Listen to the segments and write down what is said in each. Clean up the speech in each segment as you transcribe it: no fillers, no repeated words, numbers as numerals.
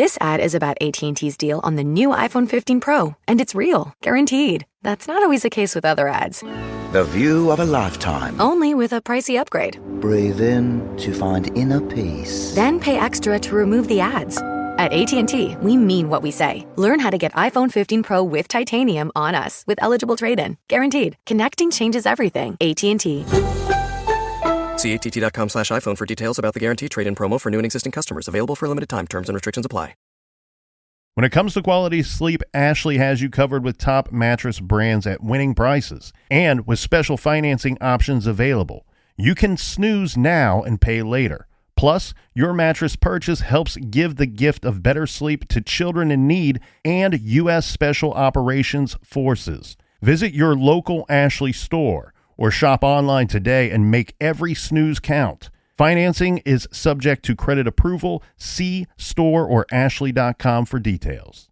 This ad is about AT&T's deal on the new iPhone 15 Pro, and it's real, guaranteed. That's not always the case with other ads. The view of a lifetime. Only with a pricey upgrade. Breathe in to find inner peace. Then pay extra to remove the ads. At AT&T, we mean what we say. Learn how to get iPhone 15 Pro with titanium on us with eligible trade-in. Guaranteed. Connecting changes everything. AT&T. See att.com/iPhone for details about the guaranteed trade-in promo for new and existing customers. Available for a limited time. Terms and restrictions apply. When it comes to quality sleep, Ashley has you covered with top mattress brands at winning prices and with special financing options available. You can snooze now and pay later. Plus, your mattress purchase helps give the gift of better sleep to children in need and U.S. Special Operations Forces. Visit your local Ashley store or shop online today and make every snooze count. Financing is subject to credit approval. See store or ashley.com for details.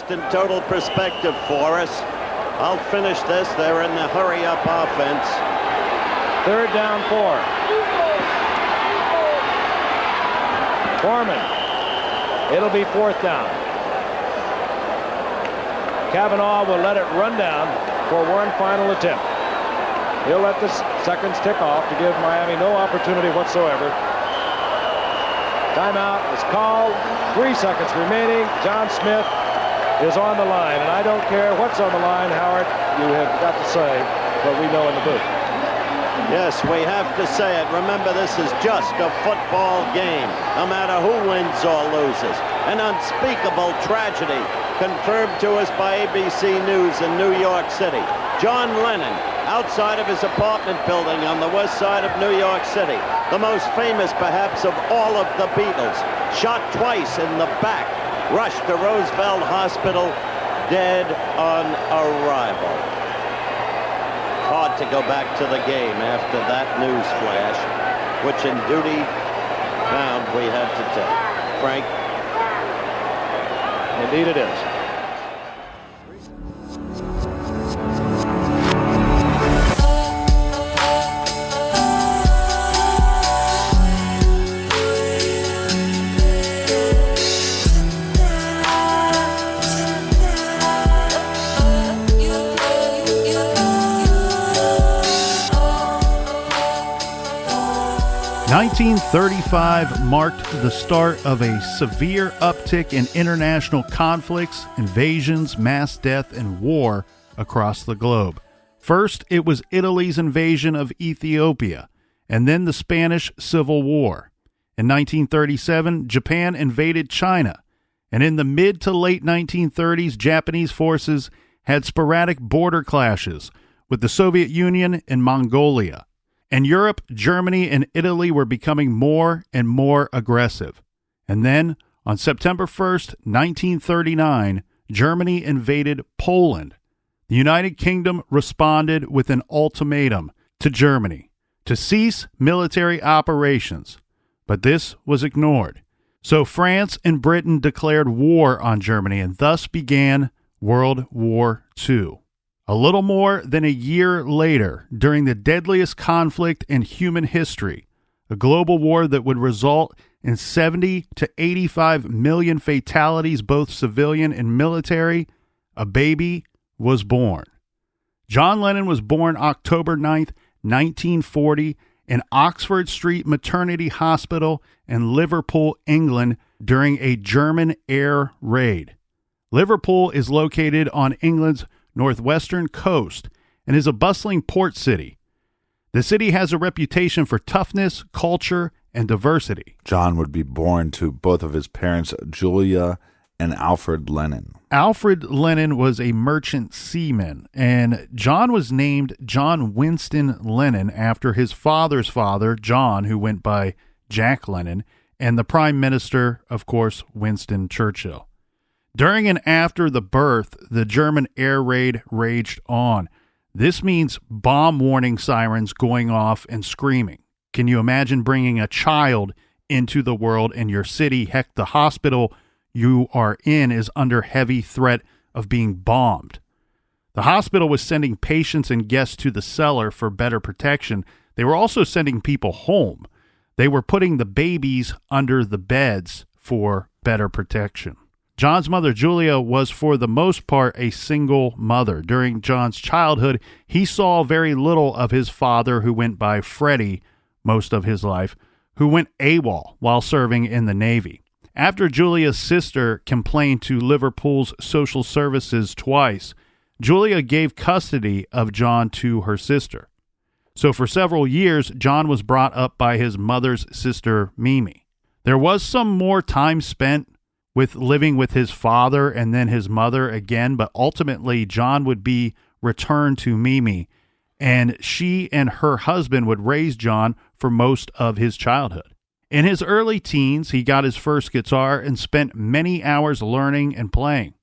In total perspective for us. I'll finish this. They're in the hurry-up offense. Third down 4. Foreman. It'll be fourth down. Kavanaugh will let it run down for one final attempt. He'll let the seconds tick off to give Miami no opportunity whatsoever. Timeout is called. 3 seconds remaining. John Smith is on the line, and I don't care what's on the line, Howard. You have got to say what we know in the booth. Yes, we have to say it. Remember, this is just a football game, no matter who wins or loses. An unspeakable tragedy confirmed to us by ABC News in New York City. John Lennon, outside of his apartment building on the west side of New York City, the most famous perhaps of all of the Beatles, shot twice in the back, rushed to Roosevelt Hospital, dead on arrival. Hard to go back to the game after that news flash, which in duty bound we had to take. Frank? Indeed it is. 1935 marked the start of a severe uptick in international conflicts, invasions, mass death, and war across the globe. First, it was Italy's invasion of Ethiopia, and then the Spanish Civil War. In 1937, Japan invaded China, and in the mid to late 1930s, Japanese forces had sporadic border clashes with the Soviet Union and Mongolia. In Europe, Germany and Italy were becoming more and more aggressive. And then, on September 1st, 1939, Germany invaded Poland. The United Kingdom responded with an ultimatum to Germany to cease military operations, but this was ignored. So France and Britain declared war on Germany, and thus began World War II. A little more than a year later, during the deadliest conflict in human history, a global war that would result in 70 to 85 million fatalities, both civilian and military, a baby was born. John Lennon was born October 9th, 1940, in Oxford Street Maternity Hospital in Liverpool, England, during a German air raid. Liverpool is located on England's northwestern coast and is a bustling port city. The city has a reputation for toughness, culture, and diversity. John would be born to both of his parents, Julia and Alfred Lennon. Alfred Lennon was a merchant seaman, and John was named John Winston Lennon after his father's father, John, who went by Jack Lennon, and the Prime Minister, of course, Winston Churchill. During and after the birth, the German air raid raged on. This means bomb warning sirens going off and screaming. Can you imagine bringing a child into the world in your city? Heck, the hospital you are in is under heavy threat of being bombed. The hospital was sending patients and guests to the cellar for better protection. They were also sending people home. They were putting the babies under the beds for better protection. John's mother, Julia, was for the most part a single mother. During John's childhood, he saw very little of his father, who went by Freddie most of his life, who went AWOL while serving in the Navy. After Julia's sister complained to Liverpool's social services twice, Julia gave custody of John to her sister. So for several years, John was brought up by his mother's sister, Mimi. There was some more time spent with living with his father and then his mother again, but ultimately John would be returned to Mimi, and she and her husband would raise John for most of his childhood. In his early teens, he got his first guitar and spent many hours learning and playing.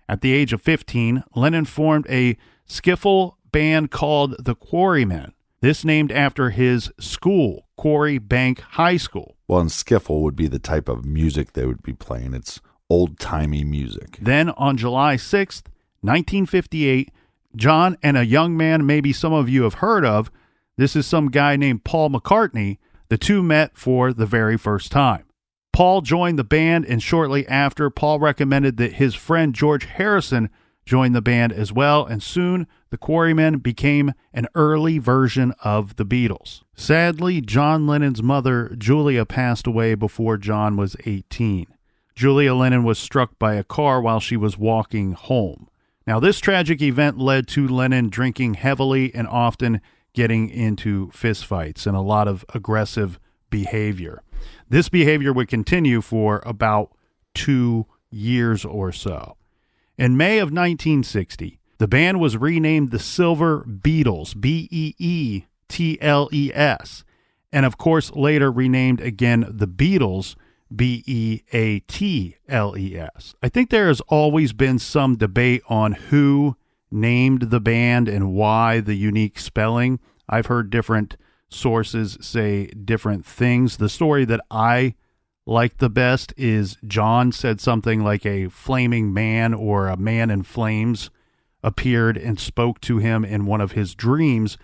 At the age of 15, Lennon formed a skiffle band called the Quarrymen. This named after his school, Quarry Bank High School. Well, and skiffle would be the type of music they would be playing. It's old-timey music. Then on July 6th, 1958, John and a young man maybe some of you have heard of, this is some guy named Paul McCartney, the two met for the very first time. Paul joined the band, and shortly after, Paul recommended that his friend George Harrison join the band as well, and soon the Quarrymen became an early version of the Beatles. Sadly, John Lennon's mother, Julia, passed away before John was 18. Julia Lennon was struck by a car while she was walking home. Now, this tragic event led to Lennon drinking heavily and often getting into fistfights and a lot of aggressive behavior. This behavior would continue for about 2 years or so. In May of 1960, the band was renamed the Silver Beatles, Beatles, and of course later renamed again the Beatles, Beatles. I think there has always been some debate on who named the band and why the unique spelling. I've heard different sources say different things. The story that I like the best is John said something like a flaming man or a man in flames appeared and spoke to him in one of his dreams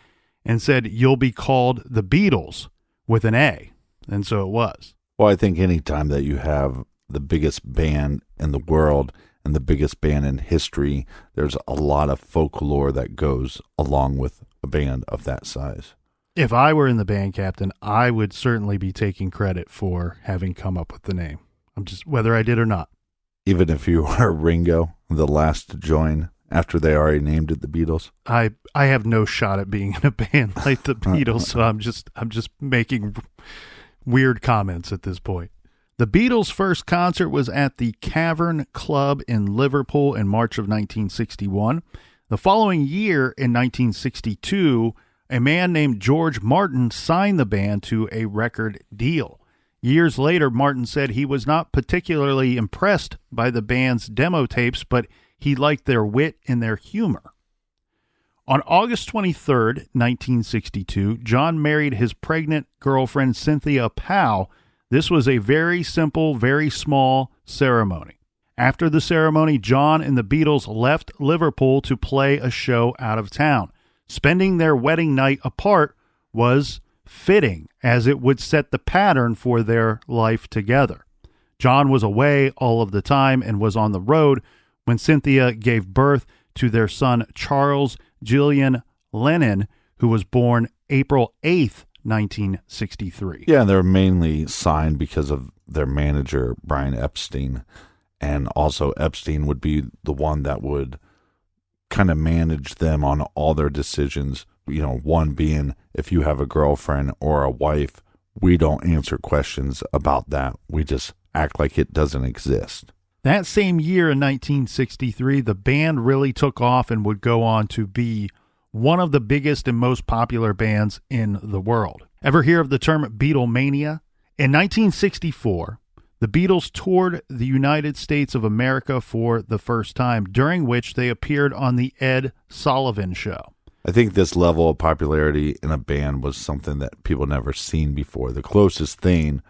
and said, "You'll be called the Beatles," with an A. And so it was. Well, I think any time that you have the biggest band in the world and the biggest band in history, there's a lot of folklore that goes along with a band of that size. If I were in the band, Captain, I would certainly be taking credit for having come up with the name. I'm just, whether I did or not. Even if you were Ringo, the last to join after they already named it the Beatles? I have no shot at being in a band like the Beatles, so I'm just making weird comments at this point. The Beatles' first concert was at the Cavern Club in Liverpool in March of 1961. The following year, in 1962, a man named George Martin signed the band to a record deal. Years later, Martin said he was not particularly impressed by the band's demo tapes, but he liked their wit and their humor. On August 23rd, 1962, John married his pregnant girlfriend Cynthia Powell. This was a very simple, very small ceremony. After the ceremony, John and the Beatles left Liverpool to play a show out of town. Spending their wedding night apart was fitting, as it would set the pattern for their life together. John was away all of the time and was on the road when Cynthia gave birth to their son Charles Julian Lennon, who was born April 8th, 1963. Yeah, they're mainly signed because of their manager, Brian Epstein. And also Epstein would be the one that would kind of manage them on all their decisions. You know, one being, if you have a girlfriend or a wife, we don't answer questions about that. We just act like it doesn't exist. That same year in 1963, the band really took off and would go on to be one of the biggest and most popular bands in the world. Ever hear of the term Beatlemania? In 1964, the Beatles toured the United States of America for the first time, during which they appeared on the Ed Sullivan Show. I think this level of popularity in a band was something that people never seen before. The closest thing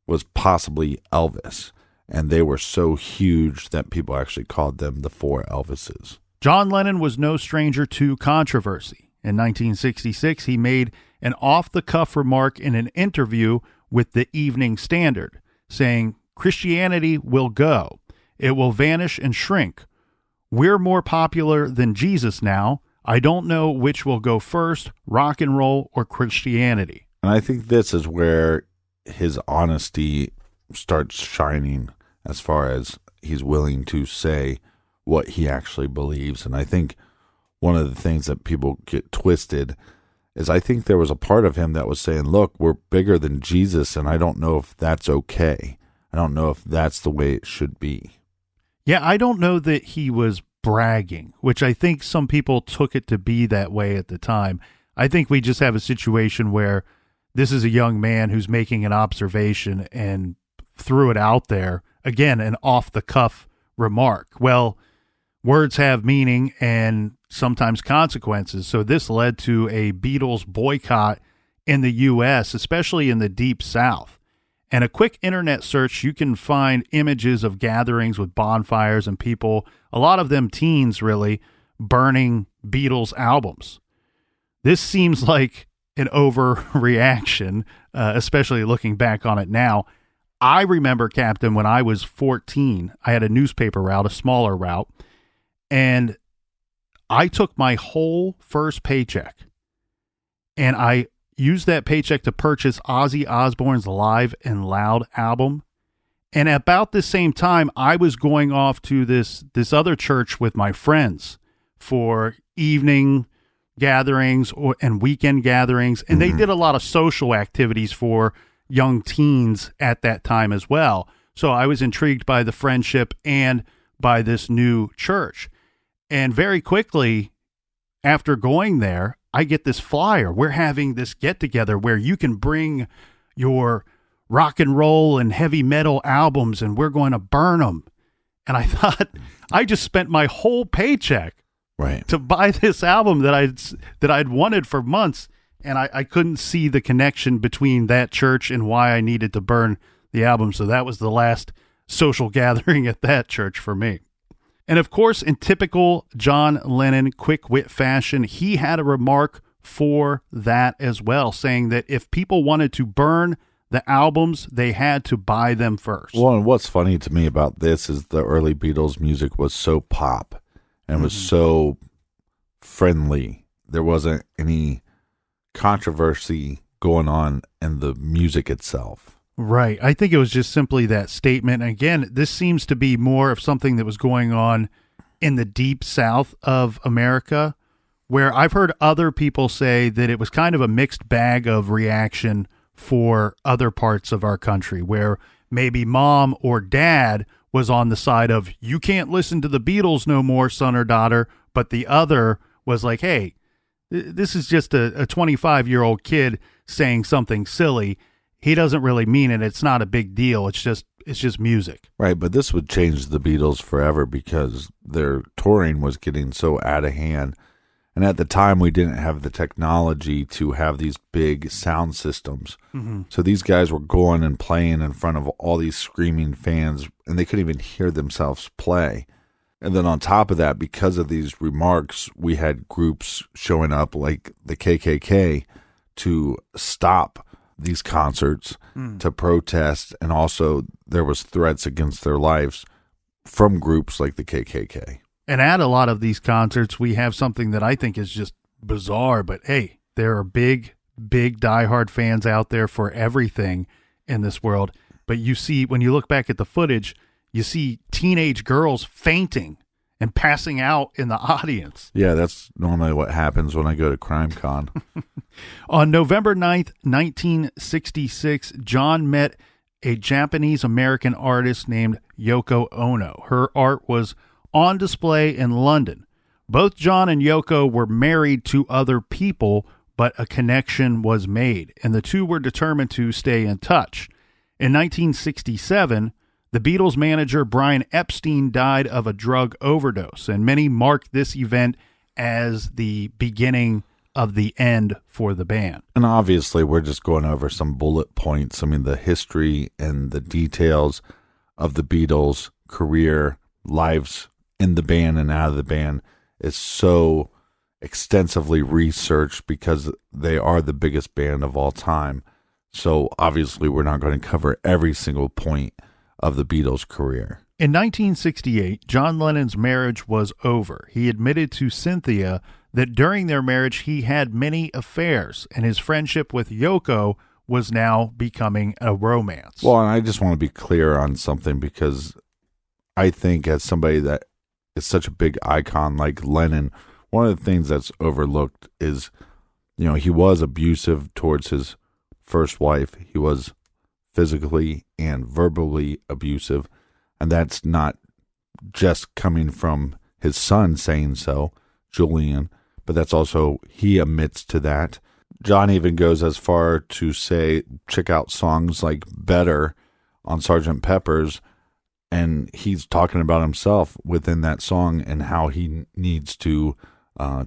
was possibly Elvis, and they were so huge that people actually called them the Four Elvises. John Lennon was no stranger to controversy. In 1966, he made an off-the-cuff remark in an interview with the Evening Standard, saying, "Christianity will go. It will vanish and shrink. We're more popular than Jesus now. I don't know which will go first, rock and roll or Christianity." And I think this is where his honesty starts shining, as far as he's willing to say what he actually believes. And I think one of the things that people get twisted is I think there was a part of him that was saying, look, we're bigger than Jesus, and I don't know if that's okay. I don't know if that's the way it should be. Yeah, I don't know that he was bragging, which I think some people took it to be that way at the time. I think we just have a situation where this is a young man who's making an observation and threw it out there. Again, an off-the-cuff remark. Well, words have meaning and sometimes consequences. So this led to a Beatles boycott in the U.S., especially in the Deep South. And a quick internet search, you can find images of gatherings with bonfires and people, a lot of them teens really, burning Beatles albums. This seems like an overreaction, especially looking back on it now. I remember, Captain, when I was 14, I had a newspaper route, a smaller route, and I took my whole first paycheck and I used that paycheck to purchase Ozzy Osbourne's Live and Loud album. And at about the same time, I was going off to this other church with my friends for evening gatherings and weekend gatherings. And they did a lot of social activities for young teens at that time as well. So I was intrigued by the friendship and by this new church. And very quickly after going there, I get this flyer. We're having this get together where you can bring your rock and roll and heavy metal albums and we're going to burn them. And I thought, I just spent my whole paycheck to buy this album that I'd wanted for months. And I couldn't see the connection between that church and why I needed to burn the album. So that was the last social gathering at that church for me. And of course, in typical John Lennon quick wit fashion, he had a remark for that as well, saying that if people wanted to burn the albums, they had to buy them first. Well, and what's funny to me about this is the early Beatles music was so pop and was so friendly. There wasn't any controversy going on in the music itself. Right. I think it was just simply that statement. And again, this seems to be more of something that was going on in the deep south of America, where I've heard other people say that it was kind of a mixed bag of reaction for other parts of our country, where maybe mom or dad was on the side of, you can't listen to the Beatles no more, son or daughter, but the other was like, hey, this is just a 25-year-old kid saying something silly. He doesn't really mean it. It's not a big deal. It's just music. Right, but this would change the Beatles forever because their touring was getting so out of hand. And at the time, we didn't have the technology to have these big sound systems. Mm-hmm. So these guys were going and playing in front of all these screaming fans, and they couldn't even hear themselves play. And then on top of that, because of these remarks, we had groups showing up like the KKK to stop these concerts, to protest, and also there was threats against their lives from groups like the KKK. And at a lot of these concerts, we have something that I think is just bizarre, but hey, there are big diehard fans out there for everything in this world. But you see, when you look back at the footage, you see teenage girls fainting and passing out in the audience. Yeah, that's normally what happens when I go to CrimeCon. On November 9th, 1966, John met a Japanese-American artist named Yoko Ono. Her art was on display in London. Both John and Yoko were married to other people, but a connection was made, and the two were determined to stay in touch. In 1967, the Beatles' manager Brian Epstein died of a drug overdose, and many marked this event as the beginning of the end for the band. And obviously, we're just going over some bullet points. I mean, the history and the details of the Beatles' career, lives in the band and out of the band is so extensively researched because they are the biggest band of all time. So obviously we're not going to cover every single point of the Beatles' career. In 1968, John Lennon's marriage was over. He admitted to Cynthia that during their marriage he had many affairs, and his friendship with Yoko was now becoming a romance. Well, and I just want to be clear on something because I think as somebody that is such a big icon like Lennon, one of the things that's overlooked is, he was abusive towards his first wife. He was physically and verbally abusive, and that's not just coming from his son saying so, Julian, but that's also, he admits to that. John even goes as far to say, check out songs like Better on Sgt. Pepper's, and he's talking about himself within that song and how he needs to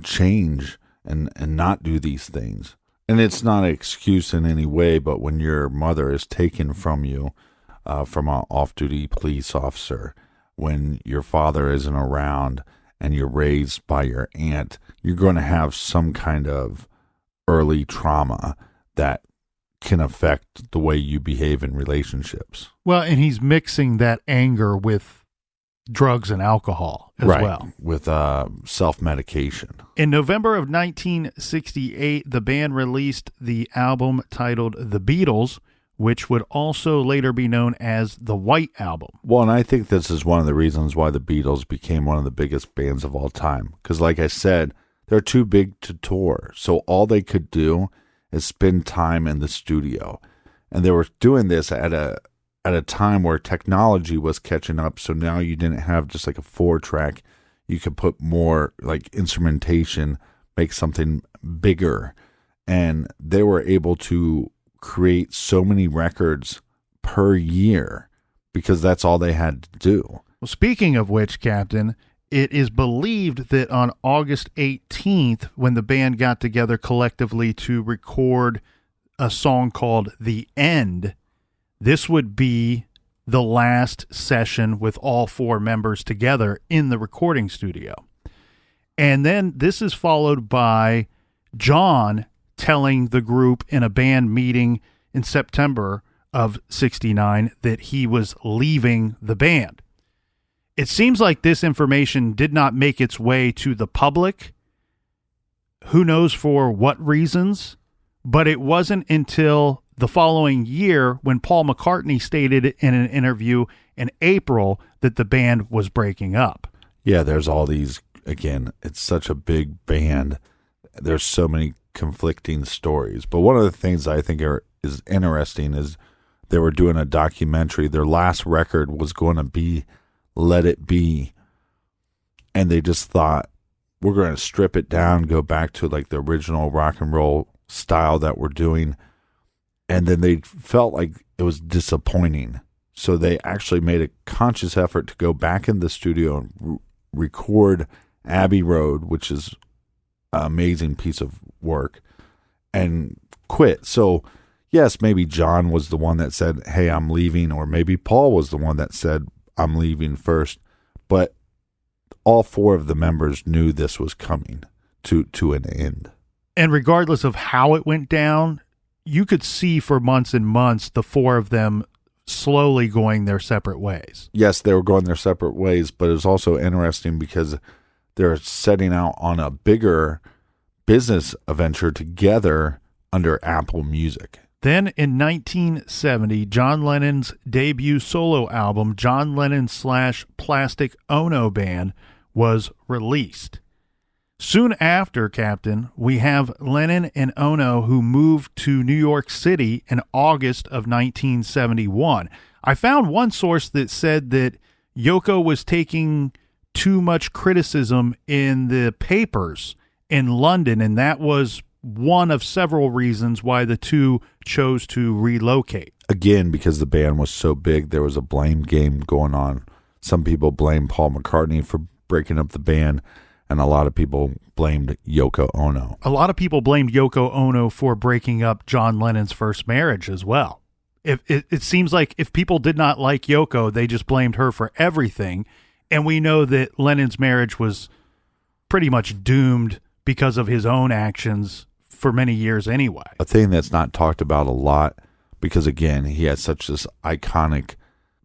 change and not do these things. And it's not an excuse in any way, but when your mother is taken from you from an off-duty police officer, when your father isn't around and you're raised by your aunt, you're going to have some kind of early trauma that can affect the way you behave in relationships. Well, and he's mixing that anger with drugs and alcohol as well. With self-medication. In November of 1968, the band released the album titled The Beatles, which would also later be known as the White Album. Well, and I think this is one of the reasons why the Beatles became one of the biggest bands of all time. Because like I said, they're too big to tour. So all they could do is spend time in the studio. And they were doing this at a time where technology was catching up. So now you didn't have just like a 4-track. You could put more like instrumentation, make something bigger. And they were able to create so many records per year because that's all they had to do. Well, speaking of which, Captain, it is believed that on August 18th, when the band got together collectively to record a song called The End, this would be the last session with all 4 members together in the recording studio. And then this is followed by John telling the group in a band meeting in September of 69 that he was leaving the band. It seems like this information did not make its way to the public. Who knows for what reasons? But it wasn't until the following year when Paul McCartney stated in an interview in April that the band was breaking up. Yeah, there's all these, again, it's such a big band. There's so many conflicting stories. But one of the things I think is interesting is they were doing a documentary. Their last record was going to be Let It Be. And they just thought, we're going to strip it down, go back to like the original rock and roll style that we're doing. And then they felt like it was disappointing. So they actually made a conscious effort to go back in the studio and record Abbey Road, which is an amazing piece of work, and quit. So yes, maybe John was the one that said, hey, I'm leaving, or maybe Paul was the one that said, I'm leaving first. But all four of the members knew this was coming to an end. And regardless of how it went down, you could see for months and months the four of them slowly going their separate ways. Yes, they were going their separate ways, but it was also interesting because they're setting out on a bigger business venture together under Apple Music. Then in 1970, John Lennon's debut solo album, John Lennon / Plastic Ono Band, was released. Soon after, Captain, we have Lennon and Ono, who moved to New York City in August of 1971. I found one source that said that Yoko was taking too much criticism in the papers in London, and that was one of several reasons why the two chose to relocate. Again, because the band was so big, there was a blame game going on. Some people blame Paul McCartney for breaking up the band, and a lot of people blamed Yoko Ono. A lot of people blamed Yoko Ono for breaking up John Lennon's first marriage as well. It seems like if people did not like Yoko, they just blamed her for everything. And we know that Lennon's marriage was pretty much doomed because of his own actions for many years anyway. A thing that's not talked about a lot, because again, he had such this iconic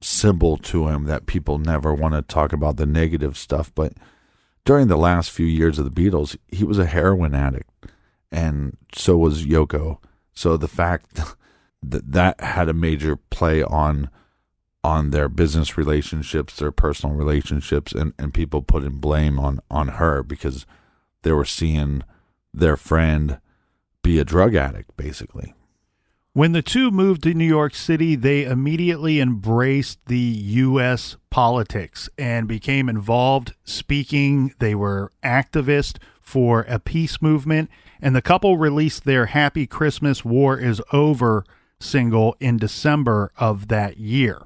symbol to him that people never want to talk about the negative stuff. But during the last few years of the Beatles, he was a heroin addict, and so was Yoko. So the fact that had a major play on their business relationships, their personal relationships, and people putting blame on her because they were seeing their friend be a drug addict, basically. When the two moved to New York City, they immediately embraced the U.S. politics and became involved speaking. They were activists for a peace movement, and the couple released their Happy Christmas, War Is Over single in December of that year.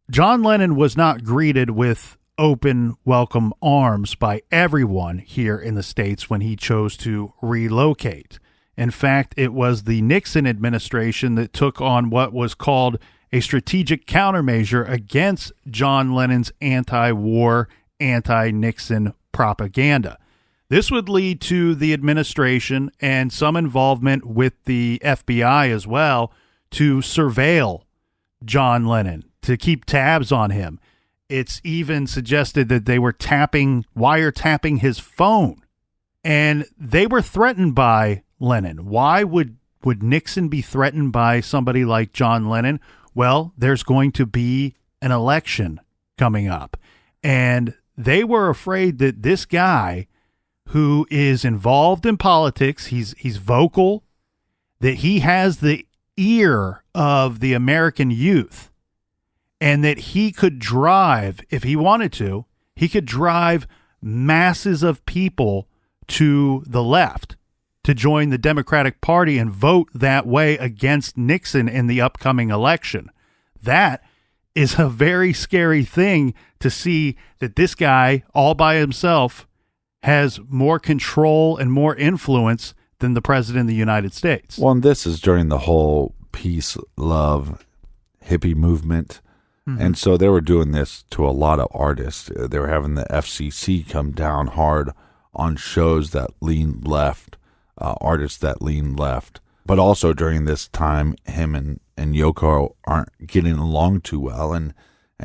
John Lennon was not greeted with open welcome arms by everyone here in the States when he chose to relocate. In fact, it was the Nixon administration that took on what was called a strategic countermeasure against John Lennon's anti-war, anti-Nixon propaganda. This would lead to the administration and some involvement with the FBI as well to surveil John Lennon, to keep tabs on him. It's even suggested that they were wiretapping his phone, and they were threatened by Lennon. Why would Nixon be threatened by somebody like John Lennon? Well, there's going to be an election coming up, and they were afraid that this guy who is involved in politics, he's vocal, that he has the ear of the American youth, and that he could drive, if he wanted to, he could drive masses of people to the left to join the Democratic Party and vote that way against Nixon in the upcoming election. That is a very scary thing to see, that this guy all by himself has more control and more influence than the president of the United States. Well, and this is during the whole peace, love, hippie movement. Mm-hmm. And so they were doing this to a lot of artists. They were having the FCC come down hard on shows that leaned left, artists that leaned left. But also during this time, him and Yoko aren't getting along too well, and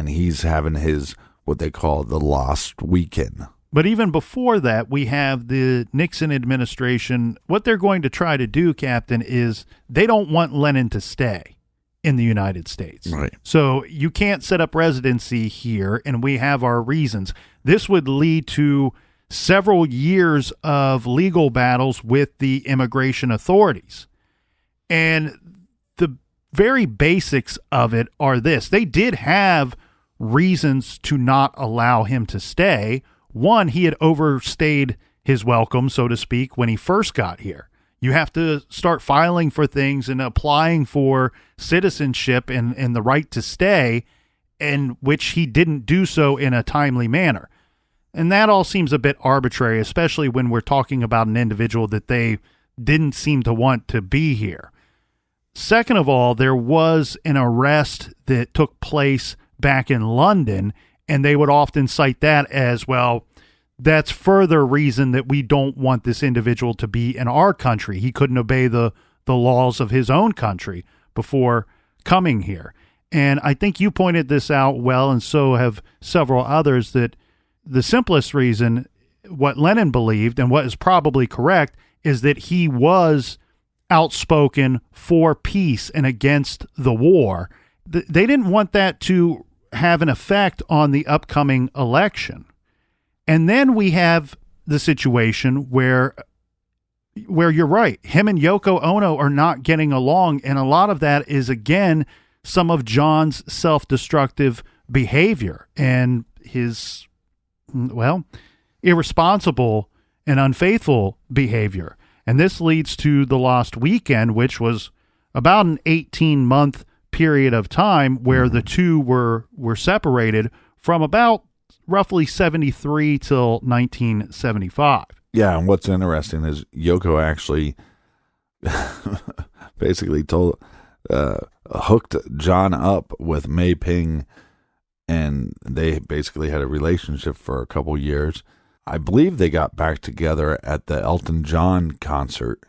he's having his, what they call the lost weekend. But even before that, we have the Nixon administration. What they're going to try to do, Captain, is they don't want Lennon to stay. in the United States. Right. So you can't set up residency here, and we have our reasons. This would lead to several years of legal battles with the immigration authorities. And the very basics of it are this. They did have reasons to not allow him to stay. One, he had overstayed his welcome, so to speak, when he first got here. You have to start filing for things and applying for citizenship and the right to stay, in which he didn't do so in a timely manner. And that all seems a bit arbitrary, especially when we're talking about an individual that they didn't seem to want to be here. Second of all, there was an arrest that took place back in London, and they would often cite that as, well, that's further reason that we don't want this individual to be in our country. He couldn't obey the laws of his own country before coming here. And I think you pointed this out well, and so have several others, that the simplest reason, what Lennon believed, and what is probably correct, is that he was outspoken for peace and against the war. They didn't want that to have an effect on the upcoming election. And then we have the situation where you're right, him and Yoko Ono are not getting along, and a lot of that is, again, some of John's self-destructive behavior and his, well, irresponsible and unfaithful behavior. And this leads to the Lost Weekend, which was about an 18-month period of time where the two were separated from about roughly 73 till 1975. Yeah, and what's interesting is Yoko actually basically hooked John up with Mei Ping, and they basically had a relationship for a couple years. I believe they got back together at the Elton John concert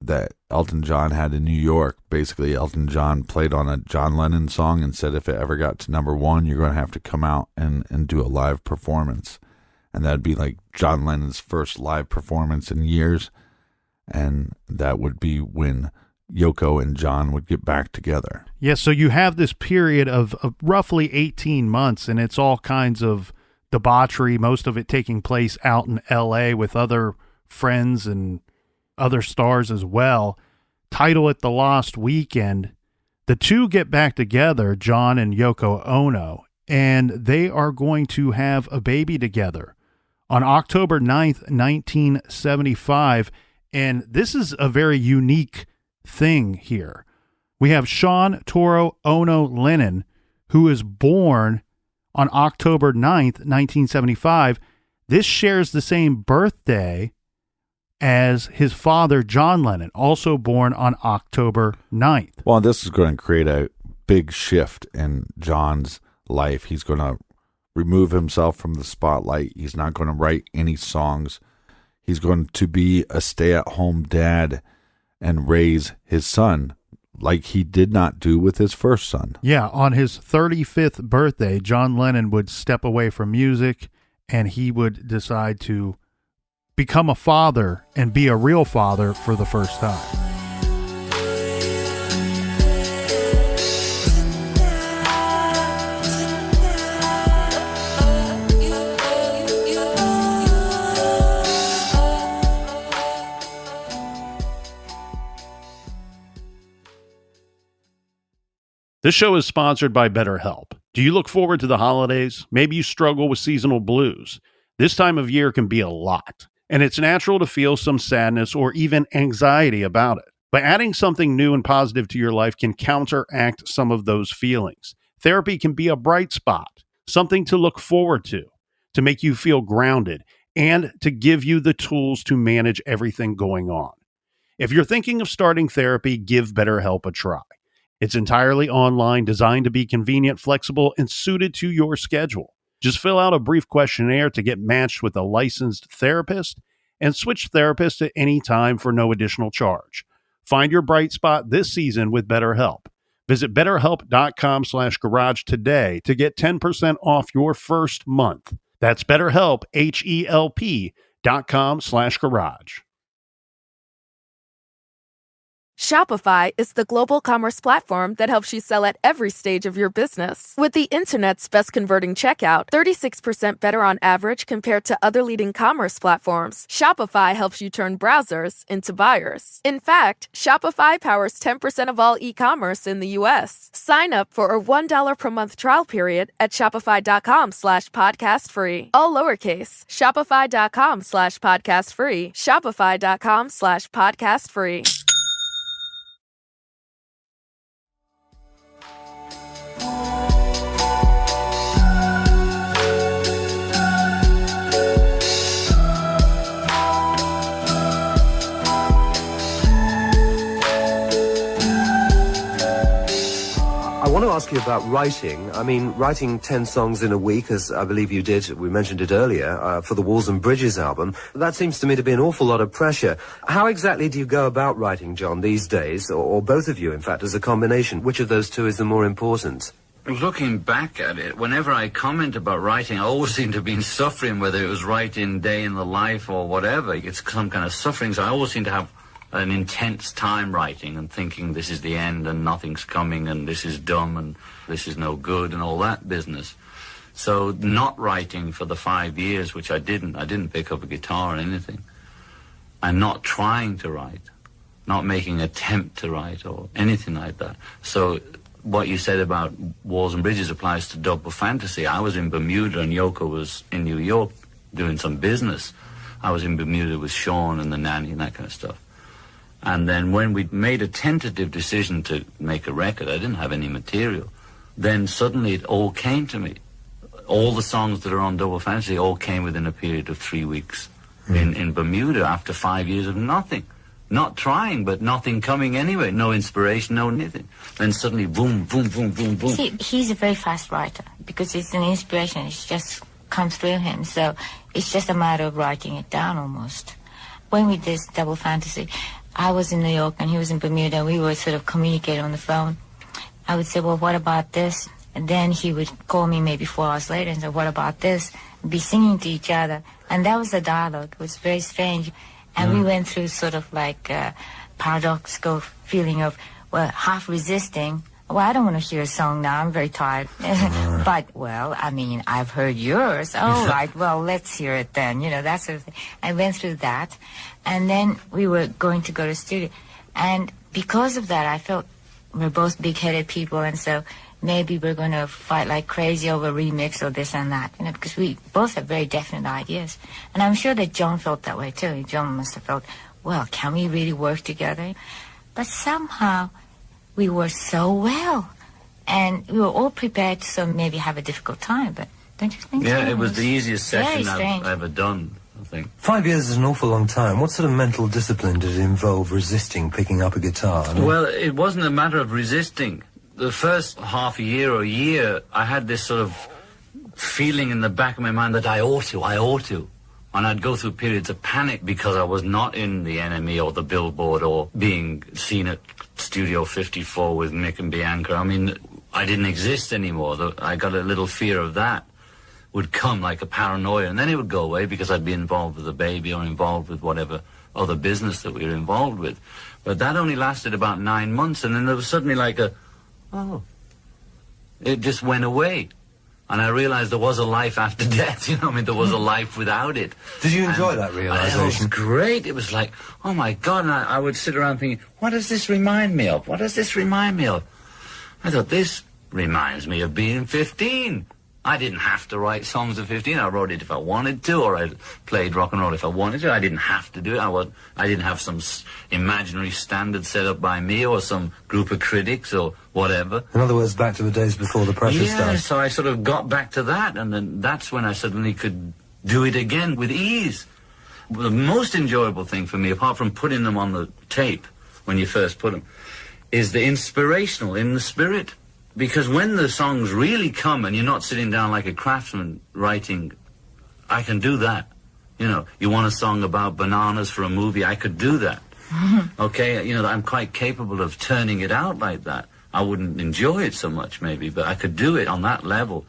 that Elton John had in New York. Basically, Elton John played on a John Lennon song and said if it ever got to number one, you're going to have to come out and do a live performance. And that'd be like John Lennon's first live performance in years. And that would be when Yoko and John would get back together. Yeah, so you have this period of roughly 18 months, and it's all kinds of debauchery, most of it taking place out in L.A. with other friends and other stars as well. Title it The Lost Weekend. The two get back together, John and Yoko Ono, and they are going to have a baby together on October 9th, 1975. And this is a very unique thing here. We have Sean Toro Ono Lennon, who is born on October 9th, 1975. This shares the same birthday as his father, John Lennon, also born on October 9th. Well, this is going to create a big shift in John's life. He's going to remove himself from the spotlight. He's not going to write any songs. He's going to be a stay-at-home dad and raise his son like he did not do with his first son. Yeah, on his 35th birthday, John Lennon would step away from music, and he would decide to become a father and be a real father for the first time. This show is sponsored by BetterHelp. Do you look forward to the holidays? Maybe you struggle with seasonal blues. This time of year can be a lot, and it's natural to feel some sadness or even anxiety about it. But adding something new and positive to your life can counteract some of those feelings. Therapy can be a bright spot, something to look forward to make you feel grounded, and to give you the tools to manage everything going on. If you're thinking of starting therapy, give BetterHelp a try. It's entirely online, designed to be convenient, flexible, and suited to your schedule. Just fill out a brief questionnaire to get matched with a licensed therapist and switch therapists at any time for no additional charge. Find your bright spot this season with BetterHelp. Visit BetterHelp.com/garage today to get 10% off your first month. That's BetterHelp, HELP.com/garage. Shopify is the global commerce platform that helps you sell at every stage of your business. With the internet's best converting checkout, 36% better on average compared to other leading commerce platforms, Shopify helps you turn browsers into buyers. In fact, Shopify powers 10% of all e-commerce in the U.S. Sign up for a $1 per month trial period at shopify.com/podcastfree. All lowercase, shopify.com/podcastfree, shopify.com/podcastfree. I want to ask you about writing. I mean, writing 10 songs in a week, as I believe you did, we mentioned it earlier, for the Walls and Bridges album. That seems to me to be an awful lot of pressure. How exactly do you go about writing, John, these days, or both of you, in fact, as a combination? Which of those two is the more important? Looking back at it, whenever I comment about writing, I always seem to have been suffering, whether it was writing day in the life or whatever. It's some kind of suffering, so I always seem to have an intense time writing and thinking this is the end and nothing's coming and this is dumb and this is no good and all that business. So not writing for the 5 years, which I didn't pick up a guitar or anything, and not trying to write, not making an attempt to write or anything like that. So what you said about Walls and Bridges applies to Double Fantasy. I was in Bermuda and Yoko was in New York doing some business. I was in Bermuda with Sean and the nanny and that kind of stuff. And then when we made a tentative decision to make a record, I didn't have any material. Then suddenly it all came to me. All the songs that are on Double Fantasy all came within a period of 3 weeks in Bermuda after 5 years of nothing. Not trying, but nothing coming anyway. No inspiration, no anything. Then suddenly, boom, boom, boom, boom, boom. He's a very fast writer because it's an inspiration. It just comes through him. So it's just a matter of writing it down almost. When we did Double Fantasy, I was in New York and he was in Bermuda. We would sort of communicate on the phone. I would say, well, what about this? And then he would call me maybe 4 hours later and say, what about this? Be singing to each other. And that was the dialogue. It was very strange. And we went through sort of like a paradoxical feeling of, well, half resisting. Well, I don't want to hear a song now. I'm very tired. But, well, I mean, I've heard yours. Oh, right. Well, let's hear it then. You know, that sort of thing. I went through that. And then we were going to go to the studio. And because of that, I felt we're both big-headed people. And so maybe we're going to fight like crazy over remix or this and that. You know, because we both have very definite ideas. And I'm sure that John felt that way, too. John must have felt, well, can we really work together? But somehow we worked so well. And we were all prepared to so maybe have a difficult time. But don't you think so? Yeah, it was the easiest session I've ever done. 5 years is an awful long time. What sort of mental discipline did it involve resisting picking up a guitar? I mean, well, it wasn't a matter of resisting. The first half a year or a year, I had this sort of feeling in the back of my mind that I ought to. And I'd go through periods of panic because I was not in the NME or the Billboard or being seen at Studio 54 with Mick and Bianca. I mean, I didn't exist anymore. I got a little fear of that. Would come like a paranoia, and then it would go away because I'd be involved with the baby or involved with whatever other business that we were involved with. But that only lasted about 9 months, and then there was suddenly like it just went away. And I realized there was a life after death, you know, I mean, there was a life without it. Did you enjoy that realization? It was great. It was like, oh my God, and I would sit around thinking, what does this remind me of? What does this remind me of? I thought, this reminds me of being 15. I didn't have to write songs at 15. I wrote it if I wanted to, or I played rock and roll if I wanted to. I didn't have to do it. I didn't have some imaginary standard set up by me or some group of critics or whatever. In other words, back to the days before the pressure started. Yeah, so I sort of got back to that, and then that's when I suddenly could do it again with ease. The most enjoyable thing for me, apart from putting them on the tape when you first put them, is the inspirational in the spirit. Because when the songs really come and you're not sitting down like a craftsman writing, I can do that. You know, you want a song about bananas for a movie, I could do that. Okay, you know, I'm quite capable of turning it out like that. I wouldn't enjoy it so much maybe, but I could do it on that level.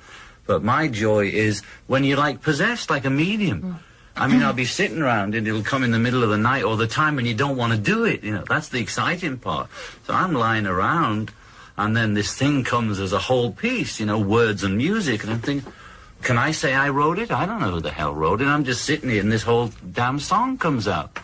But my joy is when you're like possessed, like a medium. I mean, I'll be sitting around and it'll come in the middle of the night or the time when you don't want to do it. You know, that's the exciting part. So I'm lying around, and then this thing comes as a whole piece, you know, words and music, and I'm thinking, can I say I wrote it? I don't know who the hell wrote it. I'm just sitting here, and this whole damn song comes out.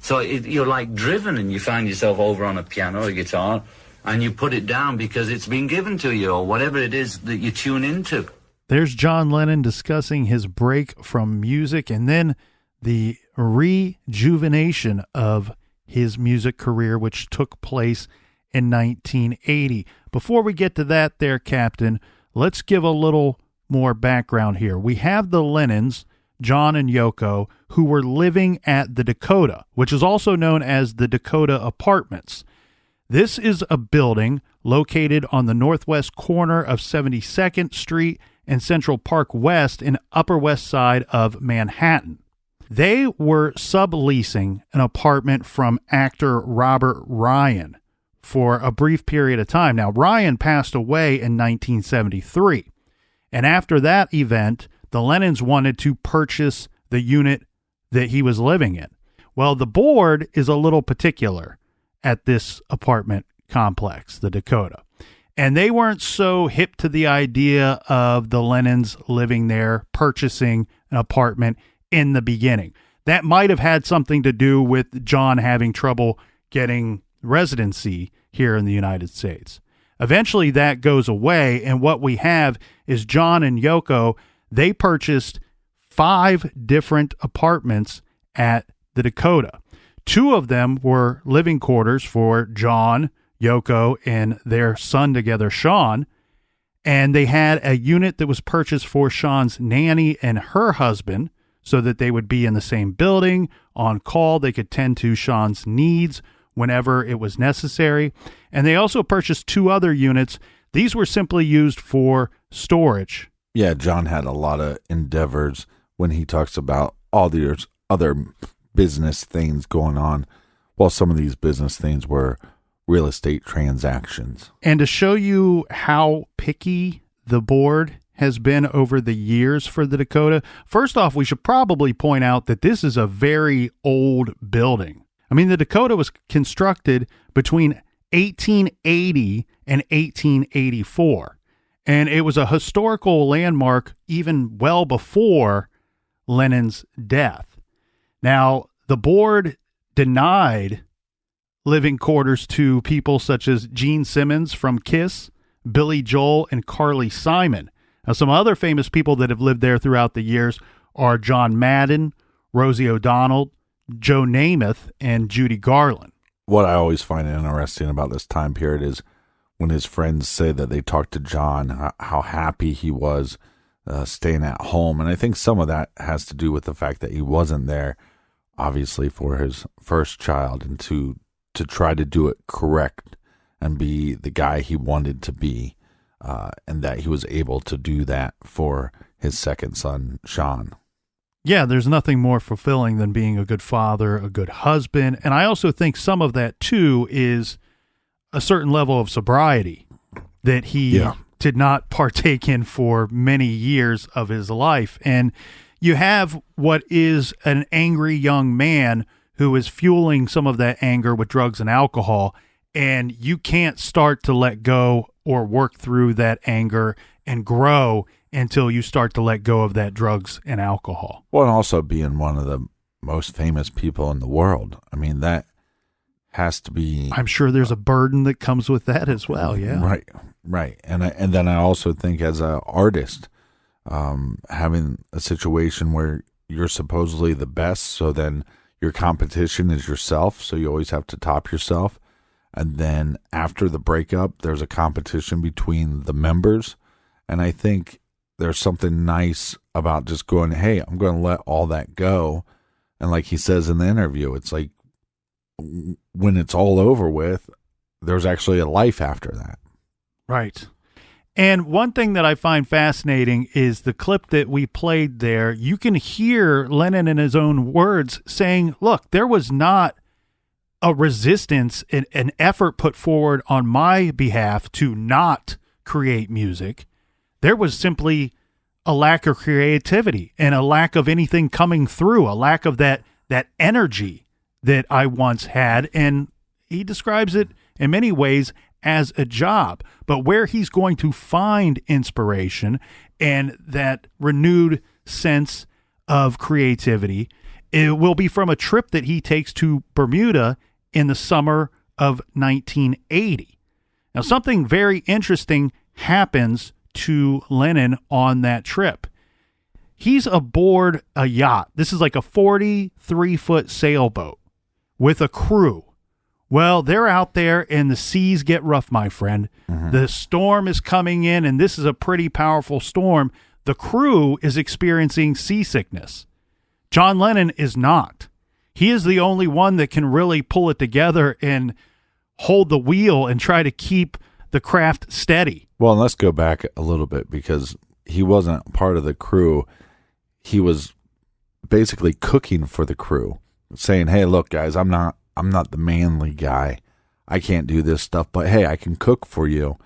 So you're like driven, and you find yourself over on a piano or guitar, and you put it down because it's been given to you, or whatever it is that you tune into. There's John Lennon discussing his break from music and then the rejuvenation of his music career, which took place in 1980. Before we get to that there, Captain, let's give a little more background here. We have the Lennons, John and Yoko, who were living at the Dakota, which is also known as the Dakota Apartments. This is a building located on the northwest corner of 72nd Street and Central Park West in Upper West Side of Manhattan. They were subleasing an apartment from actor Robert Ryan for a brief period of time. Now, Ryan passed away in 1973, and after that event, the Lennons wanted to purchase the unit that he was living in. Well, the board is a little particular at this apartment complex, the Dakota. And they weren't so hip to the idea of the Lennons living there, purchasing an apartment in the beginning. That might have had something to do with John having trouble getting residency here in the United States. Eventually that goes away, and what we have is John and Yoko, they purchased 5 different apartments at the Dakota. 2 of them were living quarters for John, Yoko, and their son together, Sean, and they had a unit that was purchased for Sean's nanny and her husband so that they would be in the same building, on call. They could tend to Sean's needs whenever it was necessary. And they also purchased 2 other units. These were simply used for storage. Yeah, John had a lot of endeavors when he talks about all the other business things going on. Well, some of these business things were real estate transactions. And to show you how picky the board has been over the years for the Dakota, first off, we should probably point out that this is a very old building. I mean, the Dakota was constructed between 1880 and 1884, and it was a historical landmark even well before Lennon's death. Now, the board denied living quarters to people such as Gene Simmons from Kiss, Billy Joel, and Carly Simon. Now, some other famous people that have lived there throughout the years are John Madden, Rosie O'Donnell, Joe Namath, and Judy Garland. What I always find interesting about this time period is when his friends say that they talked to John, how happy he was staying at home. And I think some of that has to do with the fact that he wasn't there, obviously, for his first child, and to try to do it correct and be the guy he wanted to be, and that he was able to do that for his second son, Sean. Yeah, there's nothing more fulfilling than being a good father, a good husband. And I also think some of that, too, is a certain level of sobriety that he did not partake in for many years of his life. And you have what is an angry young man who is fueling some of that anger with drugs and alcohol, and you can't start to let go or work through that anger and grow until you start to let go of that drugs and alcohol. Well, and also being one of the most famous people in the world. I mean, that has to be... I'm sure there's a burden that comes with that as well, yeah. Right. And then I also think as an artist, having a situation where you're supposedly the best, so then your competition is yourself, so you always have to top yourself. And then after the breakup, there's a competition between the members. And I think there's something nice about just going, hey, I'm going to let all that go. And like he says in the interview, it's like when it's all over with, there's actually a life after that. Right. And one thing that I find fascinating is the clip that we played there. You can hear Lennon in his own words saying, look, there was not a resistance, an effort put forward on my behalf to not create music. There was simply a lack of creativity and a lack of anything coming through, a lack of that energy that I once had. And he describes it in many ways as a job, but where he's going to find inspiration and that renewed sense of creativity, it will be from a trip that he takes to Bermuda in the summer of 1980. Now, something very interesting happens to Lennon on that trip. He's aboard a yacht. This is like a 43-foot sailboat with a crew. Well, they're out there and the seas get rough, my friend. Mm-hmm. The storm is coming in, and this is a pretty powerful storm. The crew is experiencing seasickness. John Lennon is not. He is the only one that can really pull it together and hold the wheel and try to keep the craft steady. Well, and let's go back a little bit, because he wasn't part of the crew. He was basically cooking for the crew, saying, hey, look, guys, I'm not the manly guy. I can't do this stuff, but hey, I can cook for you.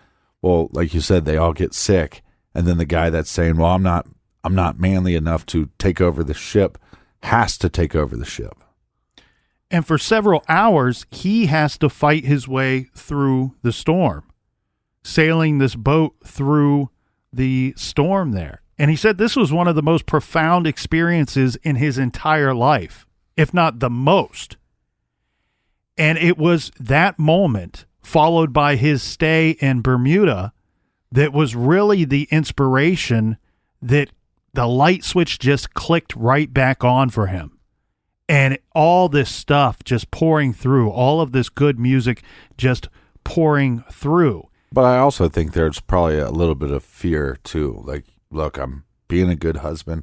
Well, like you said, they all get sick. And then the guy that's saying, well, I'm not manly enough to take over the ship, has to take over the ship. And for several hours, he has to fight his way through the storm, sailing this boat through the storm there. And he said this was one of the most profound experiences in his entire life, if not the most. And it was that moment, followed by his stay in Bermuda, that was really the inspiration that the light switch just clicked right back on for him. And all this stuff just pouring through, all of this good music just pouring through. But I also think there's probably a little bit of fear too. Like, look, I'm being a good husband.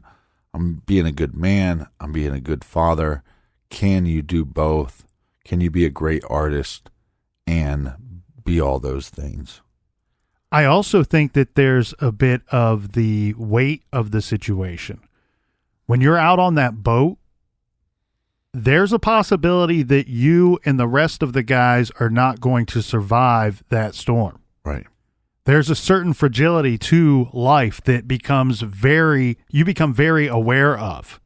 I'm being a good man. I'm being a good father. Can you do both? Can you be a great artist and be all those things? I also think that there's a bit of the weight of the situation. When you're out on that boat, there's a possibility that you and the rest of the guys are not going to survive that storm. Right. There's a certain fragility to life that you become very aware of.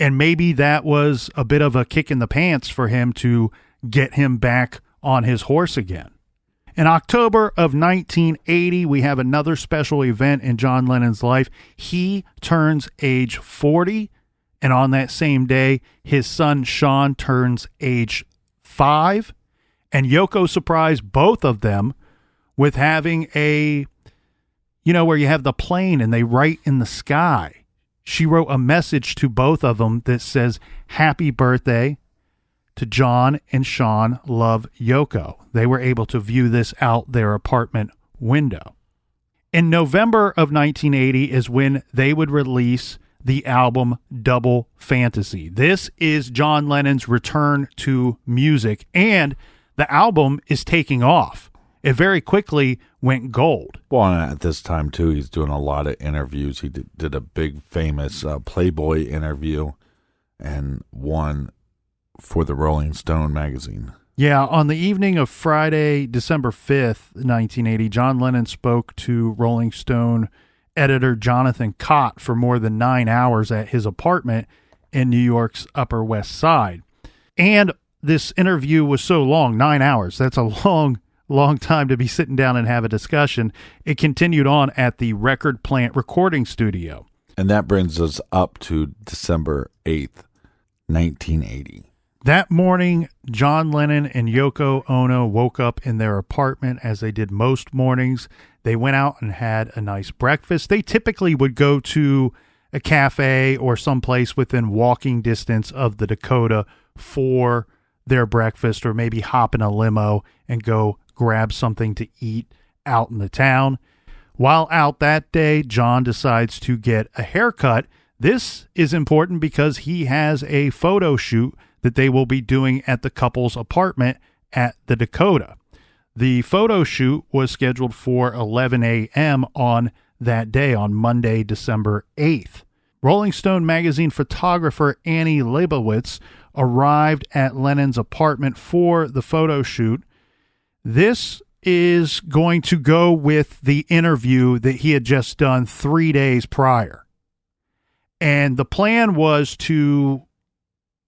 And maybe that was a bit of a kick in the pants for him to get him back on his horse again. In October of 1980, we have another special event in John Lennon's life. He turns age 40, and on that same day, his son Sean turns age 5, and Yoko surprised both of them with having where you have the plane and they write in the sky. She wrote a message to both of them that says, "Happy birthday to John and Sean, love, Yoko." They were able to view this out their apartment window. In November of 1980 is when they would release the album Double Fantasy. This is John Lennon's return to music, and the album is taking off. It very quickly went gold. Well, and at this time, too, he's doing a lot of interviews. He did a big, famous Playboy interview and one for the Rolling Stone magazine. Yeah, on the evening of Friday, December 5th, 1980, John Lennon spoke to Rolling Stone editor Jonathan Cott for more than 9 hours at his apartment in New York's Upper West Side. And this interview was so long, 9 hours. That's a long time to be sitting down and have a discussion. It continued on at the Record Plant recording studio. And that brings us up to December 8th, 1980. That morning, John Lennon and Yoko Ono woke up in their apartment as they did most mornings. They went out and had a nice breakfast. They typically would go to a cafe or someplace within walking distance of the Dakota for their breakfast, or maybe hop in a limo and go grab something to eat out in the town. While out that day, John decides to get a haircut. This is important because he has a photo shoot that they will be doing at the couple's apartment at the Dakota. The photo shoot was scheduled for 11 a.m. on that day, on Monday, December 8th. Rolling Stone magazine photographer Annie Leibovitz arrived at Lennon's apartment for the photo shoot. This is going to go with the interview that he had just done 3 days prior. And the plan was to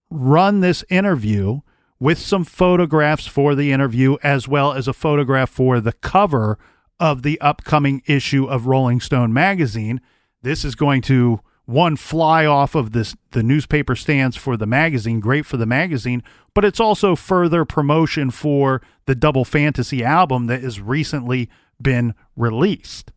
run this interview with some photographs for the interview, as well as a photograph for the cover of the upcoming issue of Rolling Stone magazine. This is going to, one, fly off of the newspaper stands for the magazine, great for the magazine, but it's also further promotion for the Double Fantasy album that has recently been released.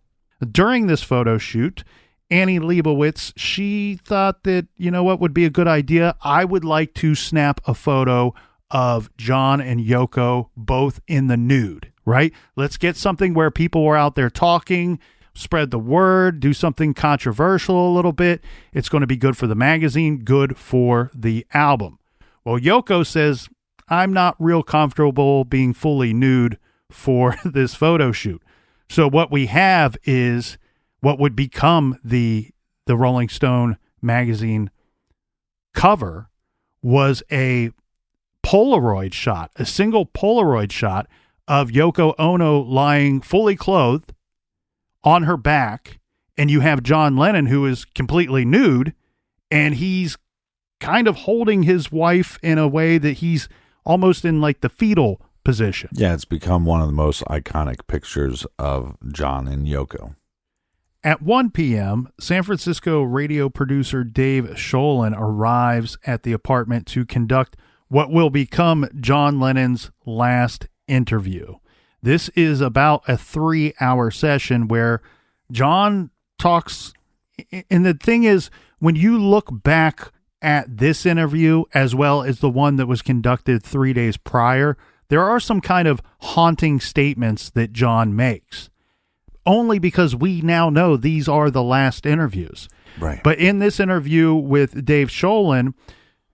During this photo shoot, Annie Leibovitz, she thought that, you know what would be a good idea? I would like to snap a photo of John and Yoko both in the nude, right? Let's get something where people are out there talking, spread the word, do something controversial a little bit. It's going to be good for the magazine, good for the album. Well, Yoko says, I'm not real comfortable being fully nude for this photo shoot. So what we have is what would become the Rolling Stone magazine cover was a Polaroid shot, a single Polaroid shot of Yoko Ono lying fully clothed on her back, and you have John Lennon, who is completely nude, and he's kind of holding his wife in a way that he's almost in like the fetal position. Yeah, it's become one of the most iconic pictures of John and Yoko. At 1 p.m., San Francisco radio producer Dave Sholin arrives at the apartment to conduct what will become John Lennon's last interview. This is about a 3-hour session where John talks. And the thing is, when you look back at this interview, as well as the one that was conducted 3 days prior, there are some kind of haunting statements that John makes, only because we now know these are the last interviews. Right. But in this interview with Dave Sholin,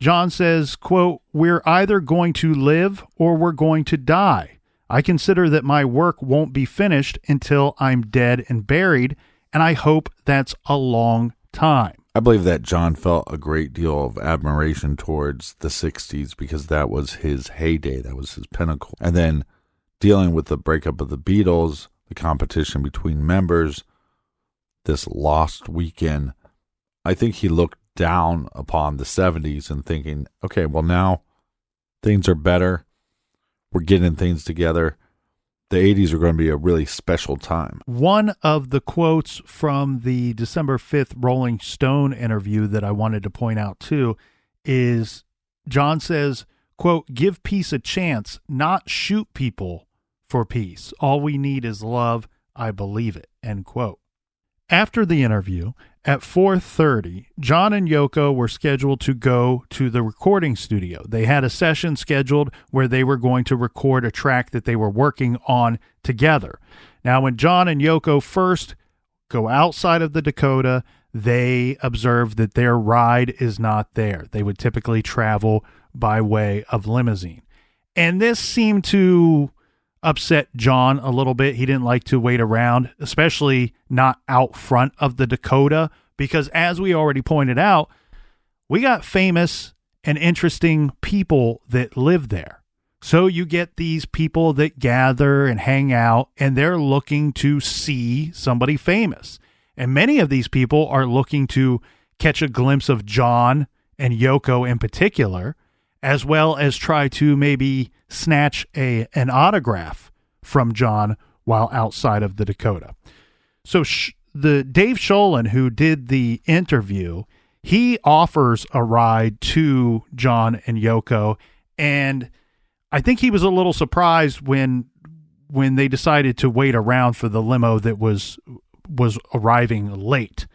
John says, quote, "We're either going to live or we're going to die. I consider that my work won't be finished until I'm dead and buried, and I hope that's a long time." I believe that John felt a great deal of admiration towards the 60s because that was his heyday, that was his pinnacle. And then dealing with the breakup of the Beatles, the competition between members, this lost weekend, I think he looked down upon the 70s and thinking, okay, well now things are better. We're getting things together. The 80s are going to be a really special time. One of the quotes from the December 5th Rolling Stone interview that I wanted to point out too is John says, quote, "Give peace a chance, not shoot people for peace. All we need is love. I believe it," end quote. After the interview, at 4:30, John and Yoko were scheduled to go to the recording studio. They had a session scheduled where they were going to record a track that they were working on together. Now, when John and Yoko first go outside of the Dakota, they observe that their ride is not there. They would typically travel by way of limousine. And this seemed to upset John a little bit. He didn't like to wait around, especially not out front of the Dakota, because as we already pointed out, we got famous and interesting people that live there. So you get these people that gather and hang out, and they're looking to see somebody famous. And many of these people are looking to catch a glimpse of John and Yoko in particular, as well as try to maybe snatch an autograph from John while outside of the Dakota. So the Dave Sholin, who did the interview, he offers a ride to John and Yoko, and I think he was a little surprised when they decided to wait around for the limo that was arriving late.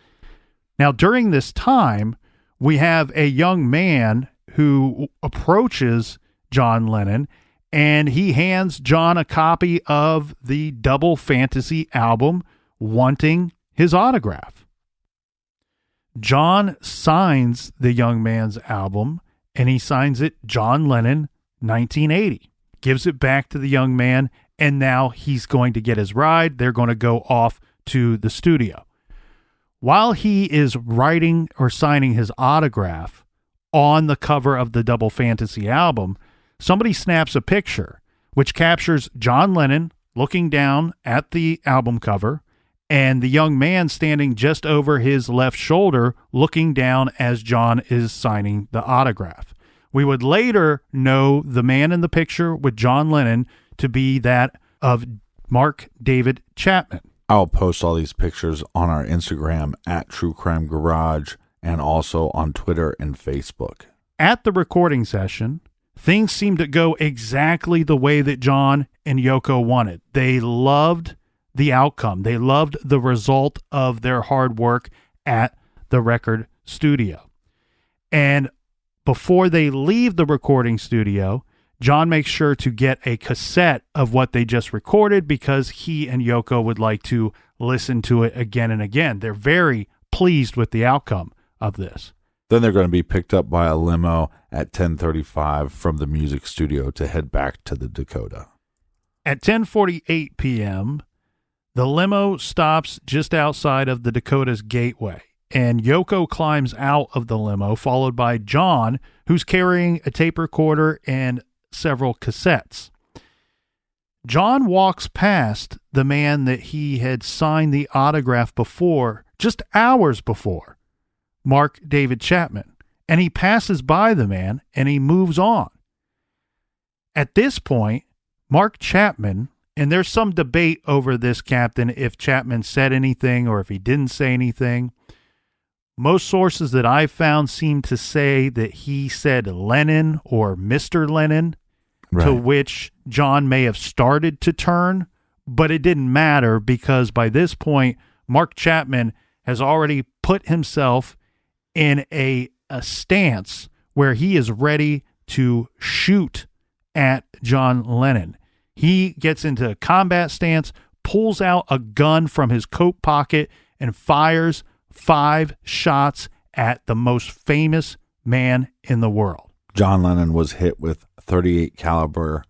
Now, during this time, we have a young man who approaches John Lennon, and he hands John a copy of the Double Fantasy album, wanting his autograph. John signs the young man's album, and he signs it John Lennon 1980, gives it back to the young man, and now he's going to get his ride. They're going to go off to the studio. While he is writing or signing his autograph on the cover of the Double Fantasy album, somebody snaps a picture which captures John Lennon looking down at the album cover, and the young man standing just over his left shoulder looking down as John is signing the autograph. We would later know the man in the picture with John Lennon to be that of Mark David Chapman. I'll post all these pictures on our Instagram at True Crime Garage and also on Twitter and Facebook. At the recording session, things seemed to go exactly the way that John and Yoko wanted. They loved the outcome. They loved the result of their hard work at the record studio. And before they leave the recording studio, John makes sure to get a cassette of what they just recorded because he and Yoko would like to listen to it again and again. They're very pleased with the outcome of this. Then they're going to be picked up by a limo at 10:35 from the music studio to head back to the Dakota. At 10:48 p.m., the limo stops just outside of the Dakota's gateway, and Yoko climbs out of the limo, followed by John, who's carrying a tape recorder and several cassettes. John walks past the man that he had signed the autograph before, just hours before, Mark David Chapman, and he passes by the man and he moves on. At this point, Mark Chapman, and there's some debate over this, Captain, if Chapman said anything or if he didn't say anything. Most sources that I've found seem to say that he said Lennon or Mr. Lennon, right, to which John may have started to turn, but it didn't matter because by this point, Mark Chapman has already put himself in a stance where he is ready to shoot at John Lennon. He gets into a combat stance, pulls out a gun from his coat pocket, and fires 5 shots at the most famous man in the world. John Lennon was hit with 38 caliber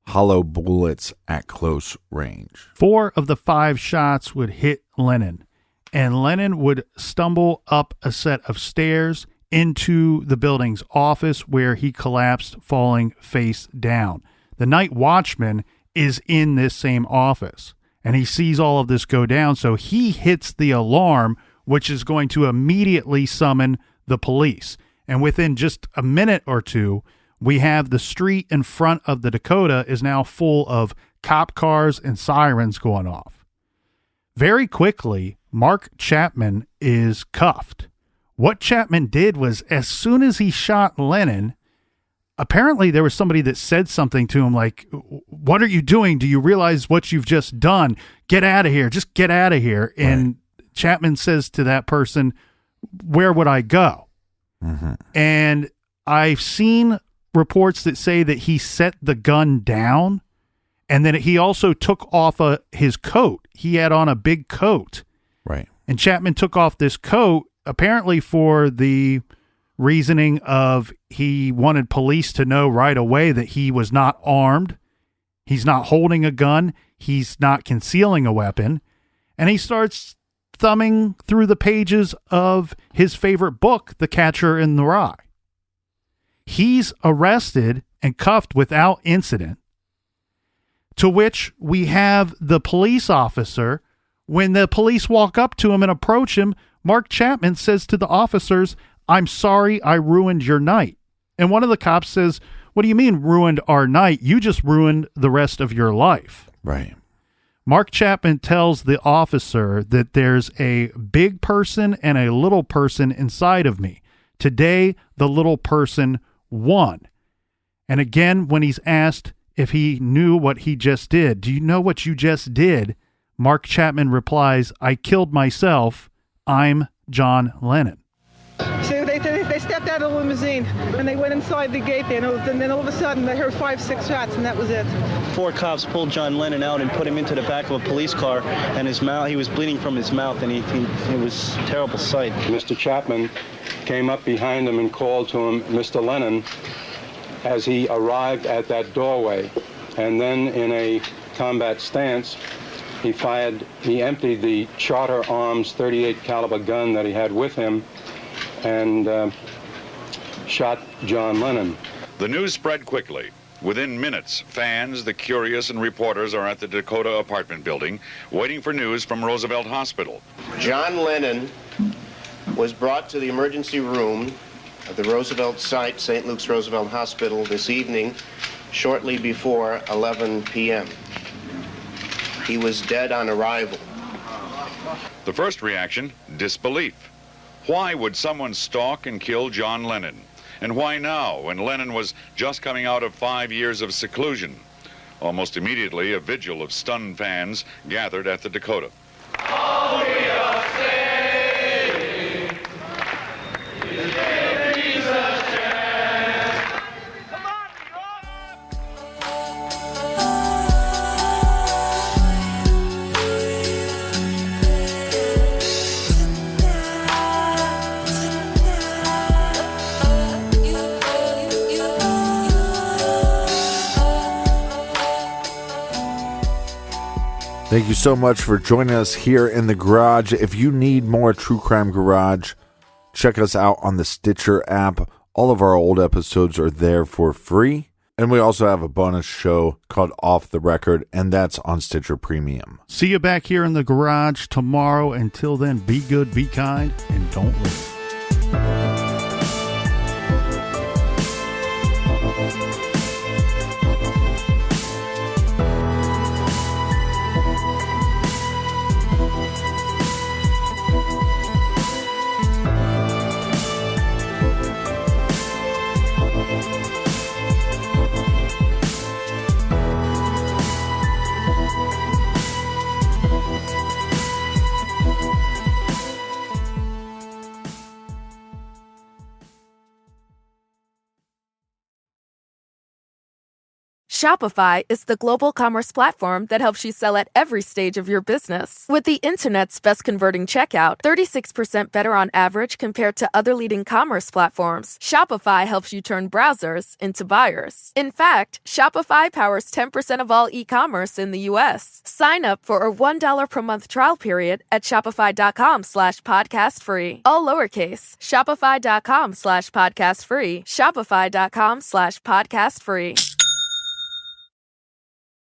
hollow bullets at close range. 4 of the 5 shots would hit Lennon, and Lennon would stumble up a set of stairs into the building's office where he collapsed, falling face down. The night watchman is in this same office, and he sees all of this go down, so he hits the alarm, which is going to immediately summon the police. And within just a minute or two, we have the street in front of the Dakota is now full of cop cars and sirens going off. Very quickly, Mark Chapman is cuffed. What Chapman did was, as soon as he shot Lennon, apparently there was somebody that said something to him like, "What are you doing? Do you realize what you've just done? Get out of here. Just get out of here." Right. And Chapman says to that person, "Where would I go?" Mm-hmm. And I've seen reports that say that he set the gun down and then he also took off his coat. He had on a big coat. Right. And Chapman took off this coat apparently for the reasoning of he wanted police to know right away that he was not armed. He's not holding a gun. He's not concealing a weapon. And he starts thumbing through the pages of his favorite book, The Catcher in the Rye. He's arrested and cuffed without incident, to which we have the police officer. When the police walk up to him and approach him, Mark Chapman says to the officers, "I'm sorry I ruined your night." And one of the cops says, "What do you mean ruined our night? You just ruined the rest of your life." Right. Mark Chapman tells the officer that there's a big person and a little person inside of me. Today, the little person won. And again, when he's asked if he knew what he just did, "Do you know what you just did?" Mark Chapman replies, "I killed myself. I'm John Lennon." So they stepped out of the limousine and they went inside the gate there, and then all of a sudden they heard 5-6 shots, and that was it. 4 cops pulled John Lennon out and put him into the back of a police car, and his mouth, he was bleeding from his mouth, and it was a terrible sight. Mr. Chapman came up behind him and called to him, "Mr. Lennon," as he arrived at that doorway. And then in a combat stance, he emptied the Charter Arms 38 caliber gun that he had with him and shot John Lennon. The news spread quickly. Within minutes, fans, the curious, and reporters are at the Dakota apartment building, waiting for news from Roosevelt Hospital. John Lennon was brought to the emergency room at the Roosevelt site, St. Luke's Roosevelt Hospital, this evening, shortly before 11 p.m. He was dead on arrival. The first reaction, disbelief. Why would someone stalk and kill John Lennon? And why now, when Lennon was just coming out of 5 years of seclusion? Almost immediately, a vigil of stunned fans gathered at the Dakota. All we are saying is give Jesus a chance. Come on, Thank you so much for joining us here in the garage. If you need more True Crime Garage, check us out on the Stitcher app. All of our old episodes are there for free. And we also have a bonus show called Off the Record, and that's on Stitcher Premium. See you back here in the garage tomorrow. Until then, be good, be kind, and don't leave. Shopify is the global commerce platform that helps you sell at every stage of your business. With the internet's best converting checkout, 36% better on average compared to other leading commerce platforms, Shopify helps you turn browsers into buyers. In fact, Shopify powers 10% of all e-commerce in the U.S. Sign up for a $1 per month trial period at shopify.com/podcast free. All lowercase, shopify.com/podcast free, shopify.com/podcast free.